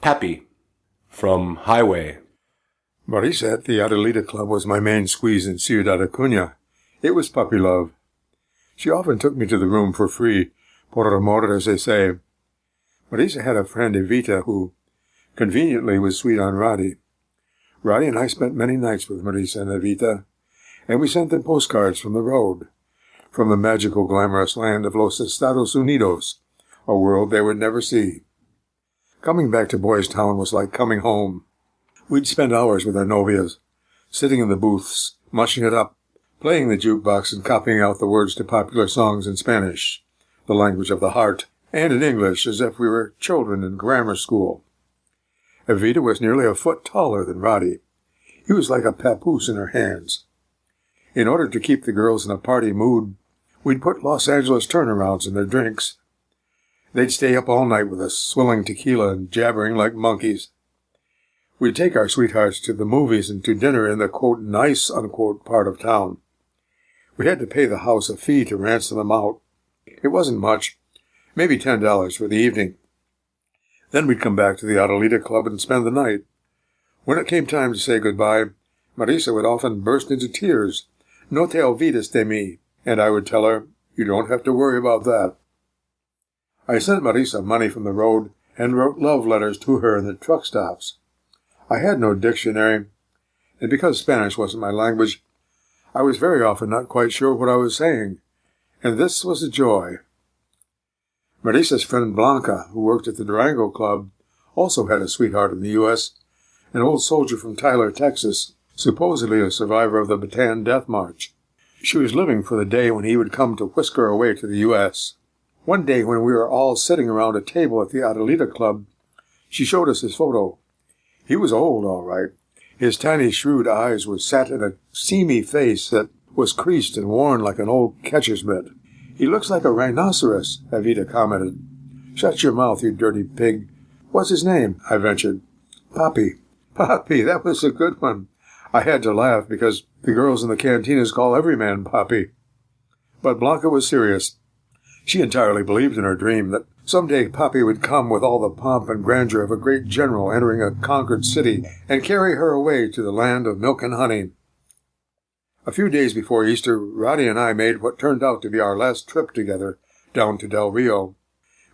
Papi from Highway. Marisa at the Adelita Club was my main squeeze in Ciudad Acuña. It was puppy love. She often took me to the room for free, por amor, as they say. Marisa had a friend, Evita, who conveniently was sweet on Roddy. Roddy and I spent many nights with Marisa and Evita, and we sent them postcards from the road, from the magical, glamorous land of Los Estados Unidos, a world they would never see. Coming back to Boys Town was like coming home. We'd spend hours with our novias, sitting in the booths, mushing it up, playing the jukebox and copying out the words to popular songs in Spanish, the language of the heart, and in English as if we were children in grammar school. Evita was nearly a foot taller than Roddy. He was like a papoose in her hands. In order to keep the girls in a party mood, we'd put Los Angeles turnarounds in their drinks. They'd stay up all night with us, swilling tequila and jabbering like monkeys. We'd take our sweethearts to the movies and to dinner in the, quote, nice, unquote, part of town. We had to pay the house a fee to ransom them out. It wasn't much, maybe $10 for the evening. Then we'd come back to the Adelita Club and spend the night. When it came time to say goodbye, Marisa would often burst into tears. No te olvides de mí. And I would tell her, you don't have to worry about that. I sent Marisa money from the road and wrote love letters to her in the truck stops. I had no dictionary, and because Spanish wasn't my language, I was very often not quite sure what I was saying, and this was a joy. Marisa's friend Blanca, who worked at the Durango Club, also had a sweetheart in the U.S., an old soldier from Tyler, Texas, supposedly a survivor of the Bataan Death March. She was living for the day when he would come to whisk her away to the U.S. One day when we were all sitting around a table at the Adelita Club, she showed us his photo. He was old, all right. His tiny, shrewd eyes were set in a seamy face that was creased and worn like an old catcher's mitt. He looks like a rhinoceros, Evita commented. Shut your mouth, you dirty pig. What's his name? I ventured. Papi. Papi, that was a good one. I had to laugh because the girls in the cantinas call every man Papi. But Blanca was serious. She entirely believed in her dream that someday Papi would come with all the pomp and grandeur of a great general entering a conquered city and carry her away to the land of milk and honey. A few days before Easter, Roddy and I made what turned out to be our last trip together down to Del Rio.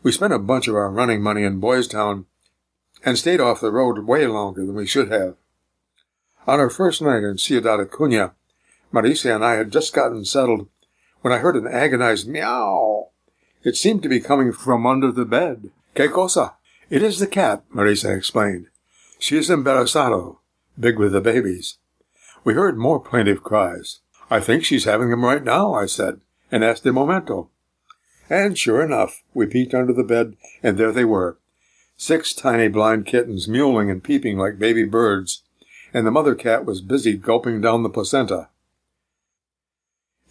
We spent a bunch of our running money in Boys Town and stayed off the road way longer than we should have. On our first night in Ciudad Acuña, Marisa and I had just gotten settled when I heard an agonized meow. It seemed to be coming from under the bed. ¿Qué cosa? It is the cat, Marisa explained. She is embarazado, big with the babies. We heard more plaintive cries. I think she's having them right now, I said, and asked the momento. And sure enough, we peeked under the bed, and there they were. 6 tiny blind kittens mewling and peeping like baby birds, and the mother cat was busy gulping down the placenta.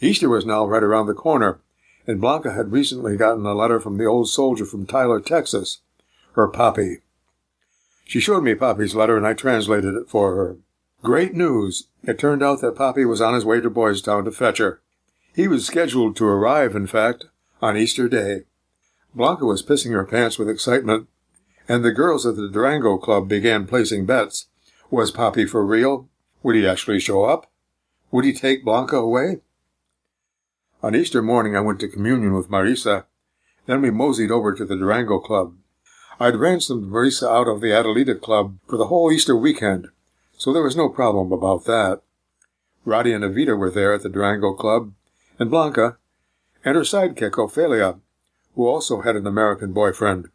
Easter was now right around the corner, and Blanca had recently gotten a letter from the old soldier from Tyler, Texas, her Papi. She showed me Papi's letter, and I translated it for her. Great news! It turned out that Papi was on his way to Boys Town to fetch her. He was scheduled to arrive, in fact, on Easter Day. Blanca was pissing her pants with excitement, and the girls at the Durango Club began placing bets. Was Papi for real? Would he actually show up? Would he take Blanca away? On Easter morning, I went to communion with Marisa. Then we moseyed over to the Durango Club. I'd ransomed Marisa out of the Adelita Club for the whole Easter weekend, so there was no problem about that. Roddy and Evita were there at the Durango Club, and Blanca, and her sidekick, Ophelia, who also had an American boyfriend,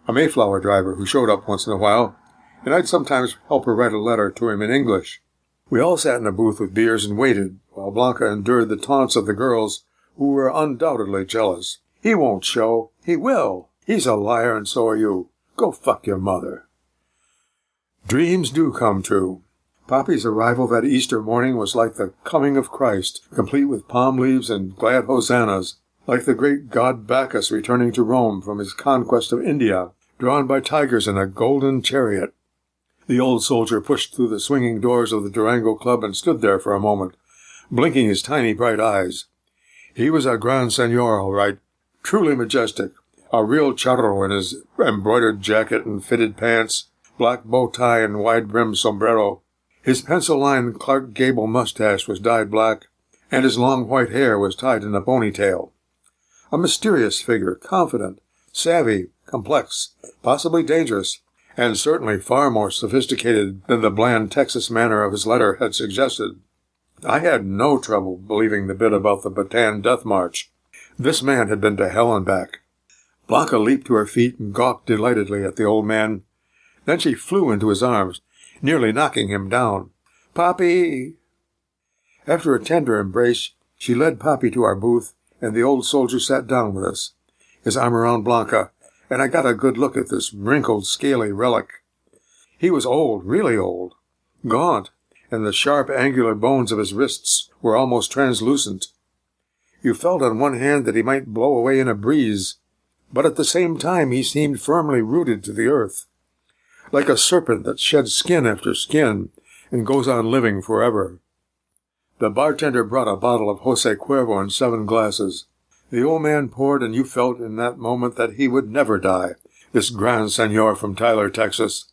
a Mayflower driver who showed up once in a while, and I'd sometimes help her write a letter to him in English. We all sat in a booth with beers and waited, while Blanca endured the taunts of the girls, who were undoubtedly jealous. He won't show. He will. He's a liar, and so are you. Go fuck your mother. Dreams do come true. Papi's arrival that Easter morning was like the coming of Christ, complete with palm leaves and glad hosannas, like the great god Bacchus returning to Rome from his conquest of India, drawn by tigers in a golden chariot. The old soldier pushed through the swinging doors of the Durango Club and stood there for a moment, blinking his tiny bright eyes. He was a grand señor, all right, truly majestic, a real charro in his embroidered jacket and fitted pants, black bow tie and wide-brimmed sombrero. His pencil-lined Clark Gable mustache was dyed black, and his long white hair was tied in a ponytail. A mysterious figure, confident, savvy, complex, possibly dangerous, and certainly far more sophisticated than the bland Texas manner of his letter had suggested. I had no trouble believing the bit about the Bataan Death March. This man had been to hell and back. Blanca leaped to her feet and gawked delightedly at the old man. Then she flew into his arms, nearly knocking him down. "Papi!" After a tender embrace, she led Papi to our booth, and the old soldier sat down with us, his arm around Blanca, and I got a good look at this wrinkled, scaly relic. He was old, really old, gaunt, and the sharp, angular bones of his wrists were almost translucent. You felt on one hand that he might blow away in a breeze, but at the same time he seemed firmly rooted to the earth, like a serpent that sheds skin after skin and goes on living forever. The bartender brought a bottle of Jose Cuervo and 7 glasses. The old man poured, and you felt in that moment that he would never die, this grand senor from Tyler, Texas,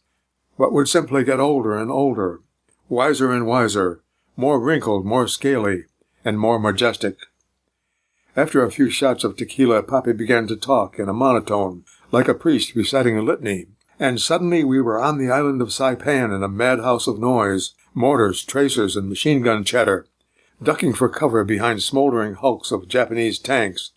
but would simply get older and older, wiser and wiser, more wrinkled, more scaly, and more majestic. After a few shots of tequila, Papi began to talk in a monotone, like a priest reciting a litany, and suddenly we were on the island of Saipan in a madhouse of noise, mortars, tracers, and machine-gun chatter, ducking for cover behind smoldering hulks of Japanese tanks.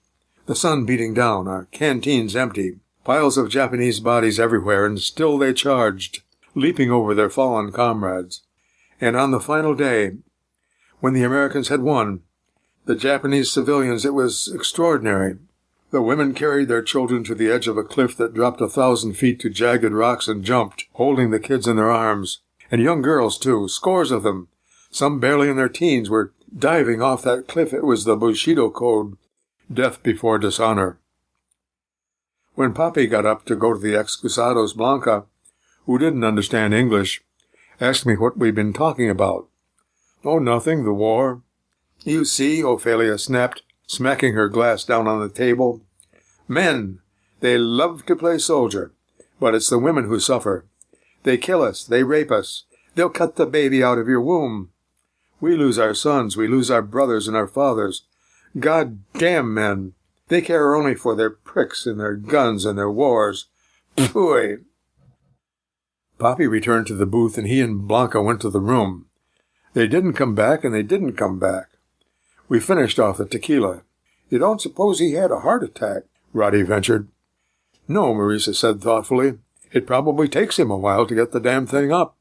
The sun beating down, our canteens empty, piles of Japanese bodies everywhere, and still they charged, leaping over their fallen comrades. And on the final day, when the Americans had won, the Japanese civilians, it was extraordinary. The women carried their children to the edge of a cliff that dropped 1,000 feet to jagged rocks and jumped, holding the kids in their arms. And young girls, too, scores of them, some barely in their teens, were diving off that cliff. It was the Bushido code, death before dishonor. When Papi got up to go to the excusados, Blanca, who didn't understand English, asked me what we'd been talking about. "Oh, nothing, the war." "You see," Ophelia snapped, smacking her glass down on the table. "Men, they love to play soldier, but it's the women who suffer. They kill us, they rape us, they'll cut the baby out of your womb. We lose our sons, we lose our brothers and our fathers. God damn men! They care only for their pricks and their guns and their wars. Pooey!" Papi returned to the booth, and he and Blanca went to the room. They didn't come back, and they didn't come back. We finished off the tequila. "You don't suppose he had a heart attack?" Roddy ventured. "No," Marisa said thoughtfully. "It probably takes him a while to get the damn thing up."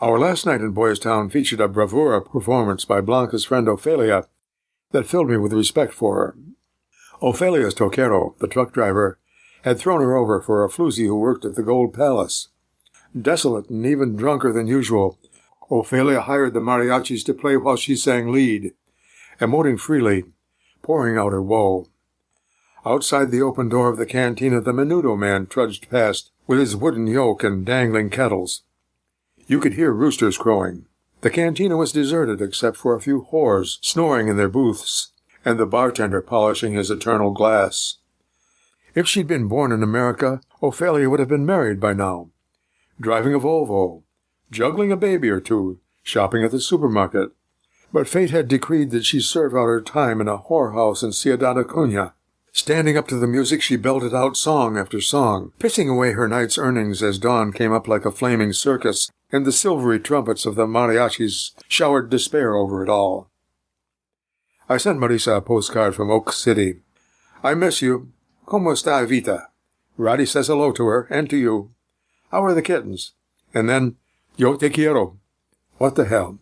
Our last night in Boys Town featured a bravura performance by Blanca's friend Ophelia that filled me with respect for her. Ophelia's toquero, the truck driver, had thrown her over for a floozy who worked at the Gold Palace. Desolate and even drunker than usual, Ophelia hired the mariachis to play while she sang lead, emoting freely, pouring out her woe. Outside the open door of the cantina, the menudo man trudged past with his wooden yoke and dangling kettles. You could hear roosters crowing. The cantina was deserted except for a few whores snoring in their booths, and the bartender polishing his eternal glass. If she'd been born in America, Ophelia would have been married by now, driving a Volvo, juggling a baby or two, shopping at the supermarket. But fate had decreed that she serve out her time in a whorehouse in Ciudad Acuña. Standing up to the music, she belted out song after song, pissing away her night's earnings as dawn came up like a flaming circus, and the silvery trumpets of the mariachis showered despair over it all. I sent Marisa a postcard from Oak City. "I miss you. ¿Cómo está Evita?" Roddy says hello to her, and to you. "How are the kittens?" And then, "Yo te quiero." What the hell?